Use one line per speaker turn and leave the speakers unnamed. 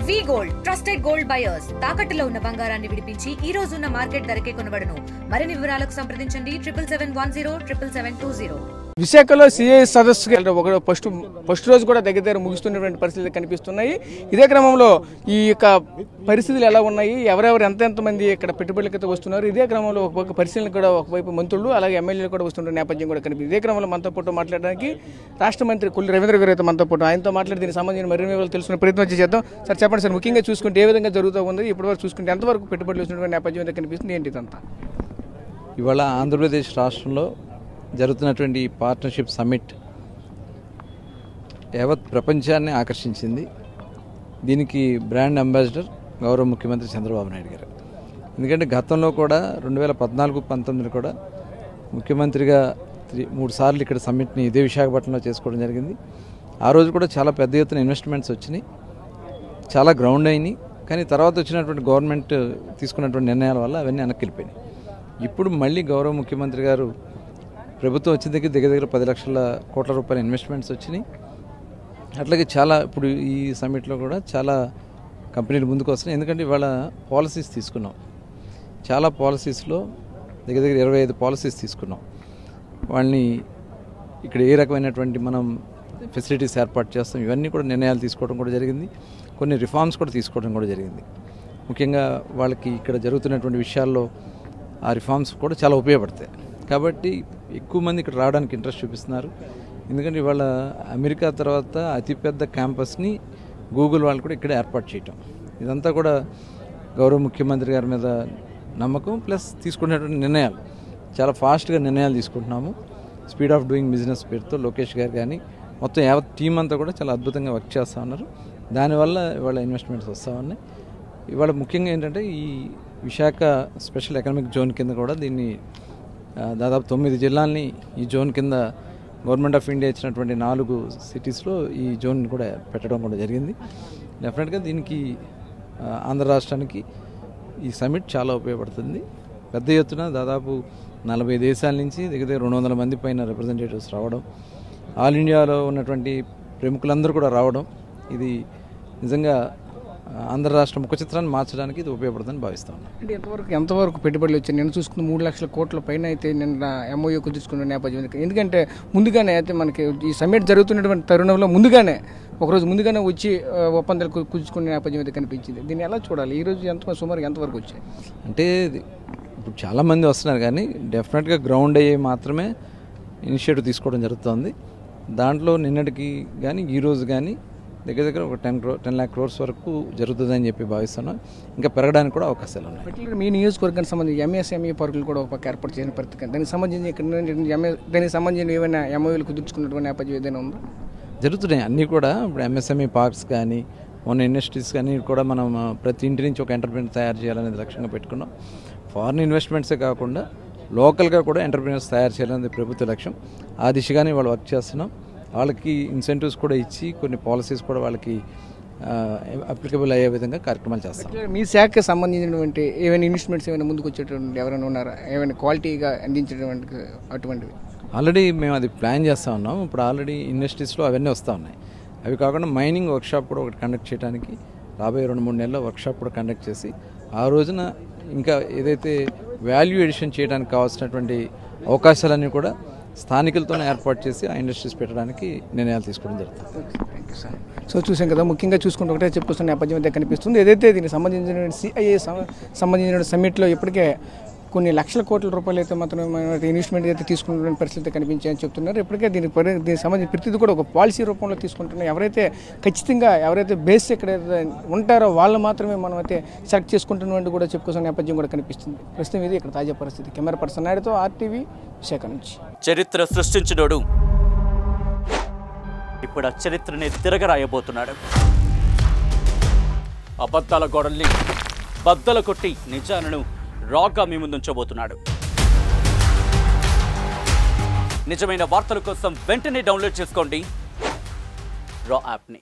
వి gold trusted gold buyers తాకట్టులో ఉన్న బంగారాన్ని విడిపించి ఈ రోజు ఉన్న మార్కెట్ ధరకే కొనబడును. మరిన్ని వివరాలకు సంప్రదించండి 77107720.
విశాఖలో సిఐఎస్ సదస్సు ఫస్ట్ రోజు కూడా దగ్గర ముగుస్తున్నటువంటి పరిస్థితులు కనిపిస్తున్నాయి. ఇదే క్రమంలో ఈ యొక్క పరిస్థితులు ఎలా ఉన్నాయి, ఎవరెవరు ఎంతమంది ఇక్కడ పెట్టుబడులకైతే వస్తున్నారు, ఇదే క్రమంలో ఒక పరిశీలన కూడా ఒకవైపు మంత్రులు అలాగే ఎమ్మెల్యేలు కూడా వస్తున్న నేపథ్యం కూడా కనిపిస్తుంది. ఇదే క్రమంలో మనతో పాటు మాట్లాడడానికి రాష్ట్ర మంత్రి కొల్లి రవీంద్ర గారు అయితే మనతో పాటు, ఆయనతో మాట్లాడి దీనికి సంబంధించిన మరిన్ని వివరాలు తెలుసుకునే ప్రయత్నం చేద్దాం. సార్ చెప్పండి సార్, ముఖ్యంగా చూసుకుంటే ఏ విధంగా జరుగుతూ ఉంది, ఇప్పటివరకు చూసుకుంటే ఎంతవరకు పెట్టుబడులు వస్తున్నటువంటి నేపథ్యం అయితే కనిపిస్తుంది, ఏంటి ఇదంతా?
ఇవాళ ఆంధ్రప్రదేశ్ రాష్ట్రంలో జరుగుతున్నటువంటి పార్ట్నర్షిప్ సమ్మిట్ యావత్ ప్రపంచాన్ని ఆకర్షించింది. దీనికి బ్రాండ్ అంబాసిడర్ గౌరవ ముఖ్యమంత్రి చంద్రబాబు నాయుడు గారు. ఎందుకంటే గతంలో కూడా 2014-19 కూడా ముఖ్యమంత్రిగా 3 సార్లు ఇక్కడ సమ్మిట్ని ఇదే విశాఖపట్నంలో చేసుకోవడం జరిగింది. ఆ రోజు కూడా చాలా పెద్ద ఎత్తున ఇన్వెస్ట్మెంట్స్ వచ్చినాయి, చాలా గ్రౌండ్ అయినాయి. కానీ తర్వాత వచ్చినటువంటి గవర్నమెంట్ తీసుకున్నటువంటి నిర్ణయాల వల్ల అవన్నీ వెనక్కి వెళ్ళిపోయినాయి. ఇప్పుడు మళ్ళీ గౌరవ ముఖ్యమంత్రి గారు ప్రభుత్వం వచ్చిన దగ్గర 10 లక్షల కోట్ల రూపాయల ఇన్వెస్ట్మెంట్స్ వచ్చినాయి. అట్లాగే చాలా ఇప్పుడు ఈ సమ్మిట్లో కూడా చాలా కంపెనీలు ముందుకు వస్తున్నాయి. ఎందుకంటే ఇవాళ పాలసీస్ తీసుకున్నాం, చాలా పాలసీస్లో దగ్గర 25 పాలసీస్ తీసుకున్నాం. వాళ్ళని ఇక్కడ ఏ రకమైనటువంటి మనం ఫెసిలిటీస్ ఏర్పాటు చేస్తాం, ఇవన్నీ కూడా నిర్ణయాలు తీసుకోవడం కూడా జరిగింది. కొన్ని రిఫార్మ్స్ కూడా తీసుకోవడం కూడా జరిగింది. ముఖ్యంగా వాళ్ళకి ఇక్కడ జరుగుతున్నటువంటి విషయాల్లో ఆ రిఫార్మ్స్ కూడా చాలా ఉపయోగపడతాయి. కాబట్టి ఎక్కువ మంది ఇక్కడ రావడానికి ఇంట్రెస్ట్ చూపిస్తున్నారు. ఎందుకంటే ఇవాళ అమెరికా తర్వాత అతిపెద్ద క్యాంపస్ని గూగుల్ వాళ్ళు కూడా ఇక్కడ ఏర్పాటు చేయటం, ఇదంతా కూడా గౌరవ ముఖ్యమంత్రి గారి మీద నమ్మకం, ప్లస్ తీసుకునేటువంటి నిర్ణయాలు చాలా ఫాస్ట్గా నిర్ణయాలు తీసుకుంటున్నాము. స్పీడ్ ఆఫ్ డూయింగ్ బిజినెస్ పేరుతో లోకేష్ గారు కానీ మొత్తం యావత్ టీం అంతా కూడా చాలా అద్భుతంగా వర్క్ చేస్తూ ఉన్నారు. దానివల్ల ఇవాళ ఇన్వెస్ట్మెంట్స్ వస్తూ ఉన్నాయి. ఇవాళ ముఖ్యంగా ఏంటంటే ఈ విశాఖ స్పెషల్ ఎకనామిక్ జోన్ కింద కూడా దీన్ని దాదాపు 9 జిల్లాల్ని ఈ జోన్ కింద గవర్నమెంట్ ఆఫ్ ఇండియా ఇచ్చినటువంటి 4 సిటీస్లో ఈ జోన్ కూడా పెట్టడం కూడా జరిగింది. డెఫినెట్గా దీనికి ఆంధ్ర రాష్ట్రానికి ఈ సమ్మిట్ చాలా ఉపయోగపడుతుంది. పెద్ద ఎత్తున దాదాపు 40 దేశాల నుంచి దగ్గర 200 మంది పైన రిప్రజెంటేటివ్స్ రావడం, ఆల్ ఇండియాలో ఉన్నటువంటి ప్రముఖులందరూ కూడా రావడం, ఇది నిజంగా ఆంధ్ర రాష్ట్ర ముఖ చిత్రాన్ని మార్చడానికి ఇది ఉపయోగపడుతుందని భావిస్తాను.
అంటే ఎంతవరకు పెట్టుబడులు వచ్చాయి? నేను చూసుకున్న 3 లక్షల కోట్ల పైన అయితే నిన్న ఎంఓయూ కుదుర్చుకున్న నేపథ్యం. ఎందుకంటే ముందుగానే అయితే మనకి ఈ సమ్మిట్ జరుగుతున్నటువంటి తరుణంలో ముందుగానే ఒకరోజు ముందుగానే వచ్చి ఒప్పందాలు కుదుర్చుకునే నేపథ్యం అయితే కనిపించింది. దీన్ని ఎలా చూడాలి? ఈరోజు సుమారు ఎంతవరకు వచ్చాయి?
అంటే ఇప్పుడు చాలామంది వస్తున్నారు, కానీ డెఫినెట్గా గ్రౌండ్ అయ్యే మాత్రమే ఇనిషియేటివ్ తీసుకోవడం జరుగుతుంది. దాంట్లో నిన్నటికి కానీ ఈరోజు కానీ దగ్గర ఒక 10 lakh crores వరకు జరుగుతుందని చెప్పి భావిస్తున్నాం. ఇంకా పెరగడానికి కూడా అవకాశాలు ఉన్నాయి.
పర్టికులర్ మీ నియోజకవర్గానికి సంబంధించి ఎంఎస్ఎంఈ పార్కులు కూడా ఒక ఏర్పాటు చేసిన పరిస్థితి, దానికి సంబంధించిన ఏమైనా ఎంఓయూలు కుదుర్చుకున్నటువంటి నేపథ్యం ఏదైనా ఉందా?
జరుగుతున్నాయి అన్నీ కూడా. ఇప్పుడు ఎంఎస్ఎంఈ పార్క్స్ కానీ మొన్న ఇండస్ట్రీస్ కానీ కూడా మనం ప్రతి ఇంటి నుంచి ఒక ఎంటర్ప్రెన్యూర్ తయారు చేయాలనేది లక్ష్యంగా పెట్టుకున్నాం. ఫారిన్ ఇన్వెస్ట్మెంట్సే కాకుండా లోకల్గా కూడా ఎంటర్ప్రెన్యూర్స్ తయారు చేయాలనేది ప్రభుత్వ లక్ష్యం. ఆ దిశగానే వాళ్ళు వర్క్ చేస్తున్నాం. వాళ్ళకి ఇన్సెంటివ్స్ కూడా ఇచ్చి కొన్ని పాలసీస్ కూడా వాళ్ళకి అప్లికబుల్ అయ్యే విధంగా కార్యక్రమాలు చేస్తాం.
మీ శాఖకి సంబంధించినటువంటి ఏమైనా ఇన్వెస్ట్మెంట్స్ ఏమైనా ముందుకు వచ్చేటువంటి ఎవరైనా ఉన్నారా, ఏమైనా క్వాలిటీగా అందించేటువంటి అటువంటివి?
ఆల్రెడీ మేము అది ప్లాన్ చేస్తూ ఉన్నాం. ఇప్పుడు ఆల్రెడీ ఇండస్ట్రీస్లో అవన్నీ వస్తూ ఉన్నాయి. అవి కాకుండా మైనింగ్ వర్క్షాప్ కూడా ఒకటి కండక్ట్ చేయడానికి రాబోయే 2-3 నెలల్లో వర్క్షాప్ కూడా కండక్ట్ చేసి ఆ రోజున ఇంకా ఏదైతే వాల్యూ ఎడిషన్ చేయడానికి కావాల్సినటువంటి అవకాశాలన్నీ కూడా స్థానికులతోనే ఏర్పాటు చేసి ఆ ఇండస్ట్రీస్ పెట్టడానికి నిర్ణయాలు తీసుకోవడం జరుగుతుంది.
Thank you sir. సో చూసాం కదా, ముఖ్యంగా చూసుకుంటే ఒకటే చెప్పుకొస్తున్న నేపథ్యం అయితే కనిపిస్తుంది. ఏదైతే దీనికి సంబంధించిన సిఐఏ సంబంధించిన సమ్మిట్లో ఇప్పటికే కొన్ని లక్షల కోట్ల రూపాయలు అయితే మాత్రం ఇన్వెస్ట్మెంట్ అయితే తీసుకున్నటువంటి పరిస్థితి కనిపించాయని చెప్తున్నారు. ఇప్పటికే దీనికి సంబంధించి ప్రతిదీ కూడా ఒక పాలసీ రూపంలో తీసుకుంటున్నారు. ఎవరైతే బేస్ ఎక్కడైతే ఉంటారో వాళ్ళు మాత్రమే మనం అయితే సెలెక్ట్ చేసుకుంటున్నట్టు కూడా చెప్పుకోసం నేపథ్యం కూడా కనిపిస్తుంది. ప్రస్తుతం ఇది ఇక్కడ తాజా పరిస్థితి. కెమెరా పర్సన్ నాయుడుతో ఆర్టీవీ విశాఖ నుంచి.
చరిత్ర సృష్టించినోడు ఇప్పుడు ఆ చరిత్రని తిరగరాయబోతున్నాడు. అబద్ధాల గోడల్ని బద్దలు కొట్టి నిజాలను రాగా మీ ముందుంచబోతున్నాడు. నిజమైన వార్తల కోసం వెంటనే డౌన్లోడ్ చేసుకోండి రా యాప్ని.